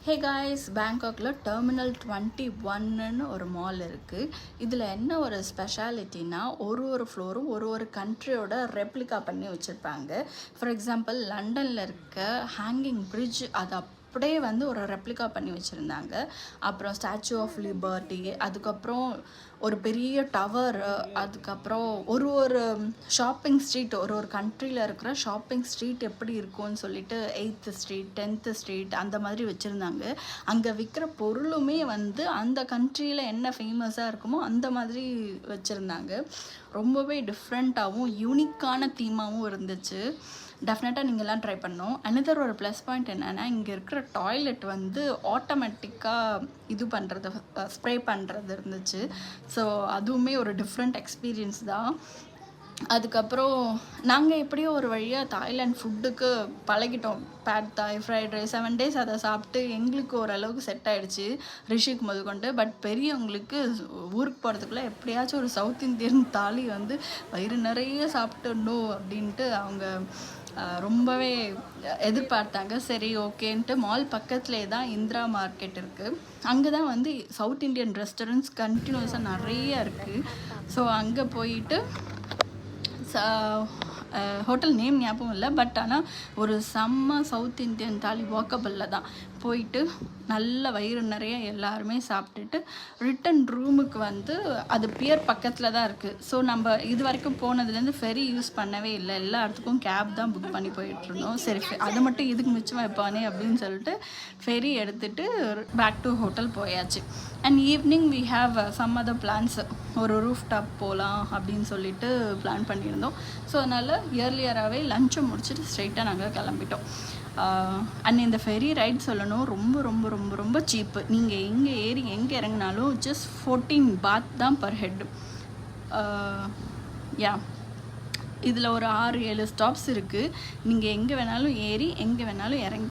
Hey guys, பேங்காக்ல terminal 21ன்னு ஒரு mall இருக்குது. இதில் என்ன ஒரு ஸ்பெஷாலிட்டினா ஒரு ஃப்ளோரும் ஒரு கண்ட்ரியோட ரெப்ளிகா பண்ணி வச்சுருப்பாங்க. ஃபார் எக்ஸாம்பிள், லண்டனில் இருக்க ஹேங்கிங் பிரிட்ஜ் அது அப்படியே வந்து ஒரு ரெப்ளிகா பண்ணி வச்சுருந்தாங்க. அப்புறம் ஸ்டாச்சு ஆஃப் லிபர்ட்டி, அதுக்கப்புறம் ஒரு பெரிய டவர், அதுக்கப்புறம் ஒரு ஷாப்பிங் ஸ்ட்ரீட், ஒரு கண்ட்ரியில் இருக்கிற ஷாப்பிங் ஸ்ட்ரீட் எப்படி இருக்கும்னு சொல்லிட்டு 8th ஸ்ட்ரீட் 10th ஸ்ட்ரீட் அந்த மாதிரி வச்சுருந்தாங்க. அங்கே விற்கிற பொருளுமே வந்து அந்த கண்ட்ரியில் என்ன ஃபேமஸாக இருக்குமோ அந்த மாதிரி வச்சுருந்தாங்க. ரொம்பவே டிஃப்ரெண்ட்டாகவும் யூனிக்கான தீமாகவும் இருந்துச்சு. டெஃபினட்டாக நீங்கள்லாம் ட்ரை பண்ணோம். அனதர் ஒரு ப்ளஸ் பாயிண்ட் என்னென்னா, இங்கே இருக்கிற டாய்லெட் வந்து ஆட்டோமேட்டிக்காக இது பண்ணுறது, ஸ்ப்ரே பண்ணுறது இருந்துச்சு. ஸோ அதுவுமே ஒரு டிஃப்ரெண்ட் எக்ஸ்பீரியன்ஸ் தான். அதுக்கப்புறம் நாங்கள் எப்படியோ ஒரு வழியாக தாய்லாண்ட் ஃபுட்டுக்கு பழகிட்டோம். பேட் தாய், ஃப்ரைட் ரைஸ், 7 days அதை சாப்பிட்டு எங்களுக்கு ஓரளவுக்கு செட் ஆகிடுச்சு, ரிஷிக்கு முதல் கொண்டு. பட் பெரியவங்களுக்கு ஊருக்கு போகிறதுக்குள்ளே எப்படியாச்சும் ஒரு சவுத் இந்தியன் தாலி வந்து வயிறு நிறைய சாப்பிட்டுடணும் அப்படின்ட்டு அவங்க ரொம்பவே எதிர்பார்த்தாங்க. சரி, ஓகேன்ட்டு மால் பக்கத்துலேயே தான் இந்திரா மார்க்கெட் இருக்குது. அங்கே தான் வந்து சவுத் இண்டியன் ரெஸ்டாரண்ட்ஸ் கண்டினியூஸாக நிறைய இருக்குது. ஸோ அங்கே போயிட்டு ஹோட்டல் நேம் ஞாபகம் இல்லை, பட் ஆனால் ஒரு செம்ம சவுத் இந்தியன் தாலி வாக்கபிளில் தான் போயிட்டு நல்ல வயிறு நிறைய எல்லாருமே சாப்பிட்டுட்டு ரிட்டன் ரூமுக்கு வந்து அது பியர் பக்கத்தில் தான் இருக்குது. ஸோ நம்ம இது வரைக்கும் போனதுலேருந்து ஃபெரி யூஸ் பண்ணவே இல்லை, எல்லா இடத்துக்கும் கேப் தான் புக் பண்ணி போயிட்டுருந்தோம். சரி, அதை மட்டும் இதுக்கு மிச்சமாக வைப்பானே அப்படின்னு சொல்லிட்டு ஃபெரி எடுத்துகிட்டு பேக் டு ஹோட்டல் போயாச்சு. And evening we have some other plans. ஒரு ரூஃப் டாப் போகலாம் அப்படின்னு சொல்லிட்டு பிளான் பண்ணியிருந்தோம். ஸோ அதனால் இயர்லியராகவே லஞ்சை முடிச்சுட்டு ஸ்ட்ரைட்டாக நாங்கள் கிளம்பிட்டோம். அண்ட் இந்த ஃபெரி ரைட் சொல்லணும், ரொம்ப ரொம்ப ரொம்ப ரொம்ப சீப்பு. நீங்கள் எங்கே ஏறி எங்கே இறங்கினாலும் ஜஸ்ட் 14 baht தான் பர் ஹெட். யா, இதில் ஒரு 6-7 ஸ்டாப்ஸ் இருக்குது. நீங்கள் எங்கே வேணாலும் ஏறி எங்கே வேணாலும் இறங்கி